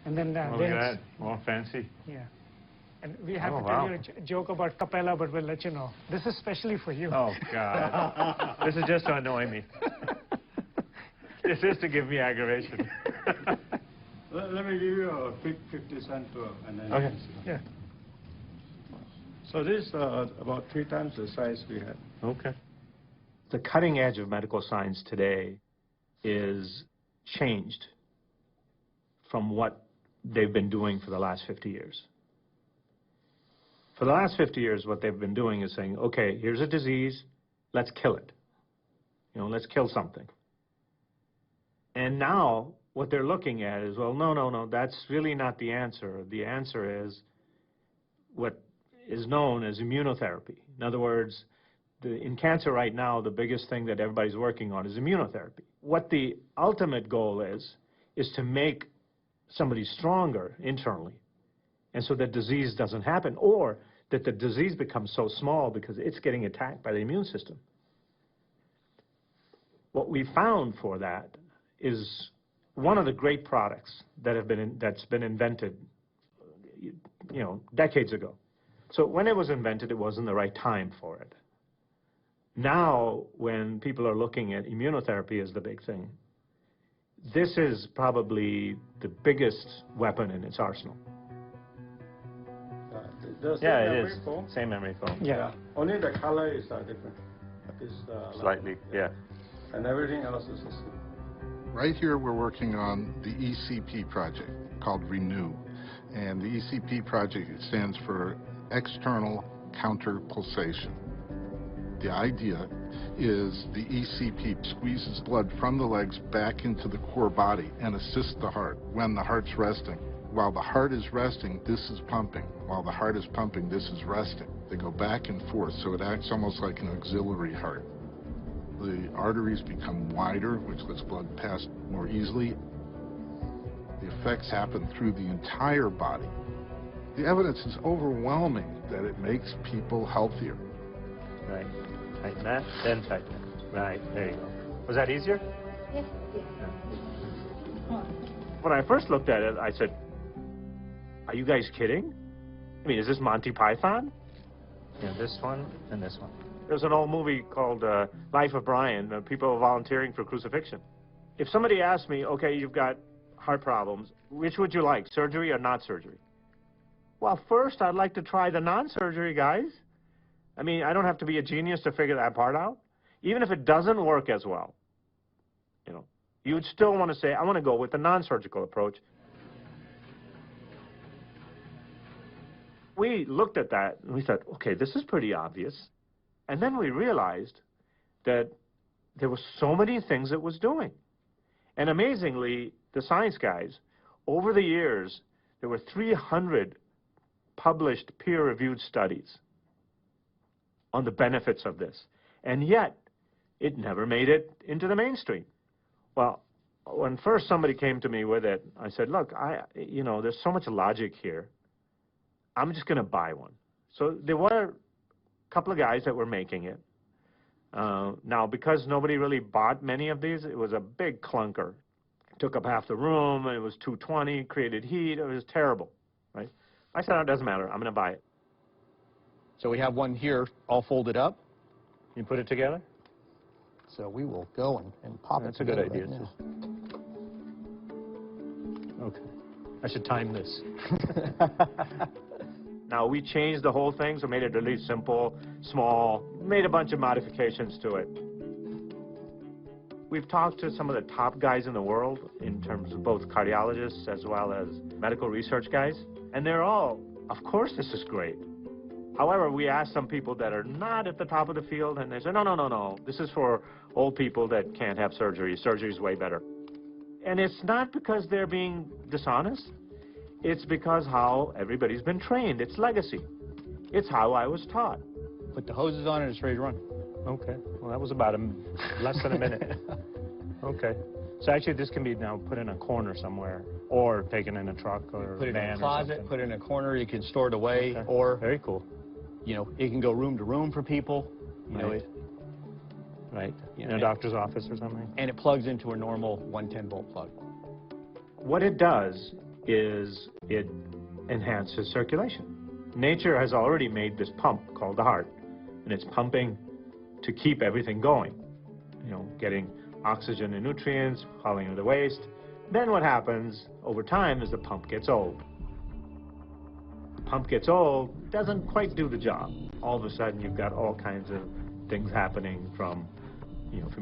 And then, Look at that, more fancy. Yeah. And we have Oh, to tell wow. you a joke about Capella, but we'll let you know. This is specially for you. Oh, God. This is just to annoy me. This is to give me aggravation. Let me give you a quick 50-cent tour. And then Okay. Yeah. So this is about 3 times the size we had. Okay. The cutting edge of medical science today is changed from what they've been doing for the last 50 years. For the last 50 years, what they've been doing is saying, okay, here's a disease, let's kill it. You know, let's kill something. And now what they're looking at is, well, no, that's really not the answer. The answer is what is known as immunotherapy. In other words, in cancer right now, the biggest thing that everybody's working on is immunotherapy. What the ultimate goal is to make somebody stronger internally, and so that disease doesn't happen, or that the disease becomes so small because it's getting attacked by the immune system. What we found for that is one of the great products that's been invented, you know, decades ago. So when it was invented, it wasn't the right time for it. Now, when people are looking at immunotherapy as the big thing, this is probably the biggest weapon in its arsenal. Yeah, it is. Same memory foam. Yeah. Only the color is different. It's, Slightly, yeah. And everything else is the same. Right here, we're working on the ECP project called Renew. And the ECP project, it stands for External Counter Pulsation. The idea is the ECP squeezes blood from the legs back into the core body and assists the heart when the heart's resting. While the heart is resting, this is pumping. While the heart is pumping, this is resting. They go back and forth, so it acts almost like an auxiliary heart. The arteries become wider, which lets blood pass more easily. The effects happen through the entire body. The evidence is overwhelming that it makes people healthier. Right. Tighten that, then tighten it. Right, there you go. Was that easier? Yes. When I first looked at it, I said, are you guys kidding? I mean, is this Monty Python? Yeah, this one and this one. There's an old movie called Life of Brian, people are volunteering for crucifixion. If somebody asked me, okay, you've got heart problems, which would you like, surgery or not surgery? Well, first, I'd like to try the non-surgery, guys. I mean, I don't have to be a genius to figure that part out. Even if it doesn't work as well, you know, you would still want to say, I want to go with the non-surgical approach. We looked at that and we thought, okay, this is pretty obvious. And then we realized that there were so many things it was doing. And amazingly, the science guys, over the years, there were 300 published peer-reviewed studies on the benefits of this. And yet, it never made it into the mainstream. Well, when first somebody came to me with it, I said, look, you know, there's so much logic here. I'm just going to buy one. So there were a couple of guys that were making it. Now, because nobody really bought many of these, it was a big clunker. It took up half the room, and it was 220, created heat. It was terrible, right? I said, it doesn't matter. I'm going to buy it. So we have one here all folded up. You put it together? So we will go and pop it That's a good together idea, right now. Okay. I should time this. Now, we changed the whole thing, so made it really simple, small, made a bunch of modifications to it. We've talked to some of the top guys in the world in terms of both cardiologists as well as medical research guys, and they're all, of course this is great. However, we asked some people that are not at the top of the field, and they said, no, this is for old people that can't have surgery. Surgery is way better. And it's not because they're being dishonest. It's because how everybody's been trained. It's legacy. It's how I was taught. Put the hoses on and it's ready to run. Okay. Well, that was about less than a minute. Okay. So actually, this can be now put in a corner somewhere, or taken in a truck or Put it in van a or closet, something. put it in a corner, you can store it away, Okay. or, Very cool. you know, it can go room to room for people, you know, Right. Right. You In know, a doctor's office or something. and it plugs into a normal 110-volt plug. What it does is it enhances circulation. Nature has already made this pump called the heart, and it's pumping to keep everything going. You know, getting oxygen and nutrients, hauling of the waste. Then what happens over time is the pump gets old. The pump gets old, doesn't quite do the job. All of a sudden you've got all kinds of things happening from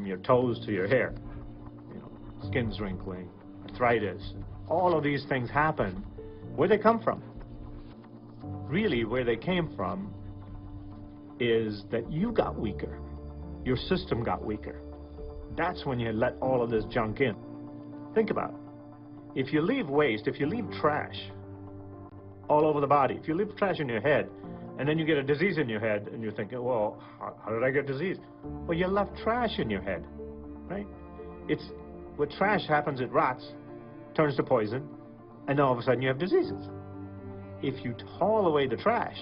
your toes to your hair. You know, skin's wrinkling, arthritis. All of these things happen. Where they come from? Really, where they came from is that you got weaker. Your system got weaker. That's when you let all of this junk in. Think about it. If you leave waste, if you leave trash all over the body, if you leave trash in your head, and then you get a disease in your head, and you're thinking, well, how did I get disease? Well, you left trash in your head, right? What trash happens, it rots, turns to poison, and then all of a sudden you have diseases. If you haul away the trash,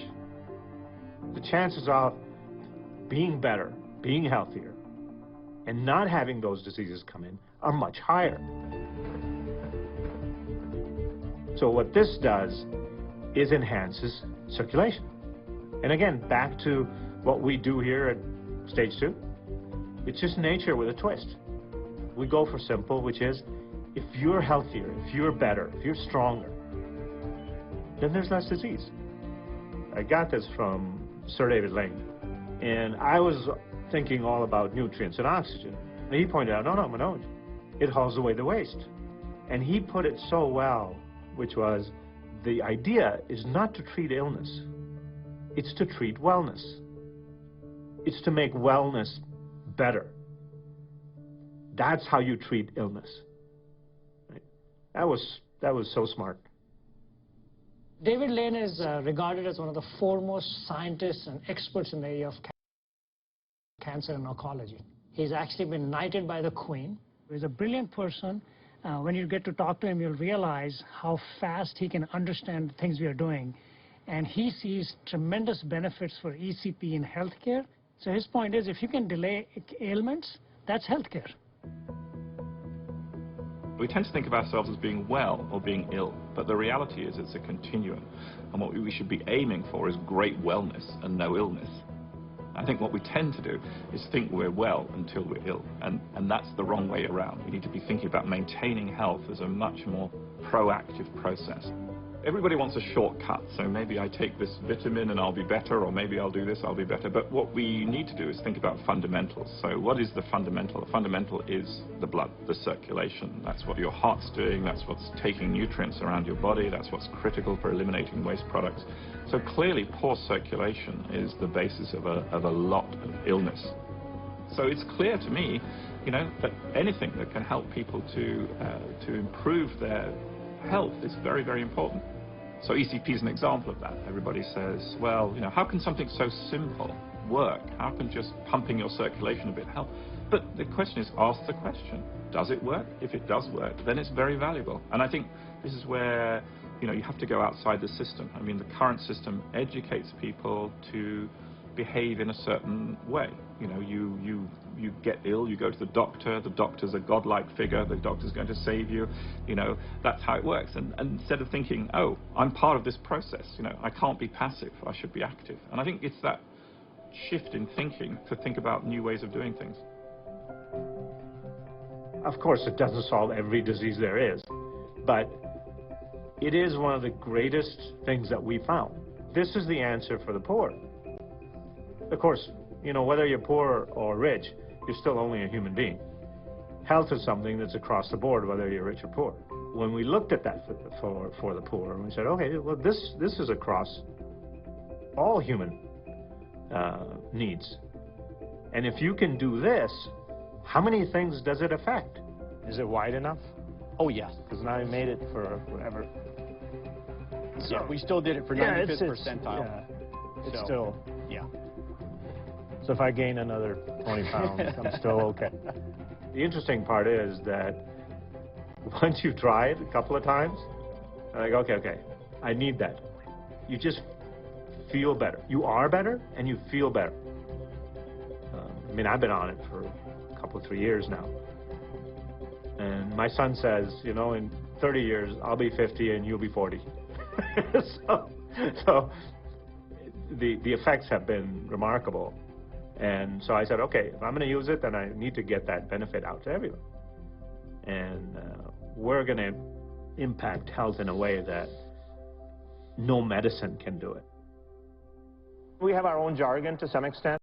the chances of being better, being healthier, and not having those diseases come in are much higher. So what this does is enhances circulation. And again, back to what we do here at Stage 2. It's just nature with a twist. We go for simple, which is, if you're healthier, if you're better, if you're stronger, then there's less disease. I got this from Sir David Lane, and I was thinking all about nutrients and oxygen. And he pointed out, no, Manoj, it hauls away the waste. And he put it so well, which was, the idea is not to treat illness, it's to treat wellness. It's to make wellness better. That's how you treat illness. Right? That was so smart. David Lane is regarded as one of the foremost scientists and experts in the area of cancer and oncology. He's actually been knighted by the Queen. He's a brilliant person. When you get to talk to him, you'll realize how fast he can understand the things we are doing. And he sees tremendous benefits for ECP in healthcare. So his point is, if you can delay ailments, that's healthcare. We tend to think of ourselves as being well or being ill, but the reality is it's a continuum. And what we should be aiming for is great wellness and no illness. I think what we tend to do is think we're well until we're ill, and that's the wrong way around. We need to be thinking about maintaining health as a much more proactive process. Everybody wants a shortcut, so maybe I take this vitamin and I'll be better, or maybe I'll do this, I'll be better. But what we need to do is think about fundamentals. So what is the fundamental? The fundamental is the blood, the circulation. That's what your heart's doing, that's what's taking nutrients around your body, that's what's critical for eliminating waste products. So clearly poor circulation is the basis of a lot of illness. So it's clear to me, that anything that can help people to improve their health is very, very important. So ECP is an example of that. Everybody says, well, how can something so simple work? How can just pumping your circulation a bit help? But the question is, ask the question, does it work? If it does work, then it's very valuable. And I think this is where, you have to go outside the system. I mean, the current system educates people to behave in a certain way. You get ill, you go to the doctor's a godlike figure, the doctor's going to save you, that's how it works. And instead of thinking, oh, I'm part of this process, I can't be passive, I should be active. And I think it's that shift in thinking to think about new ways of doing things. Of course, it doesn't solve every disease there is, but it is one of the greatest things that we found. This is the answer for the poor. Of course, whether you're poor or rich, you're still only a human being. Health is something that's across the board, whether you're rich or poor. When we looked at that for the poor, we said, okay, well, this is across all human needs. And if you can do this, how many things does it affect? Is it wide enough? Oh, yes. Because now we made it for whatever. Yeah, we still did it for 95th percentile. Yeah, it's So, still. yeah. So if I gain another 20 pounds, I'm still okay. The interesting part is that once you try it a couple of times, I'm like, okay, I need that. You just feel better. You are better, and you feel better. I mean, I've been on it for a couple, 3 years now. And my son says, in 30 years, I'll be 50 and you'll be 40. so the effects have been remarkable. And so I said, okay, if I'm going to use it, then I need to get that benefit out to everyone. And we're going to impact health in a way that no medicine can do it. We have our own jargon to some extent.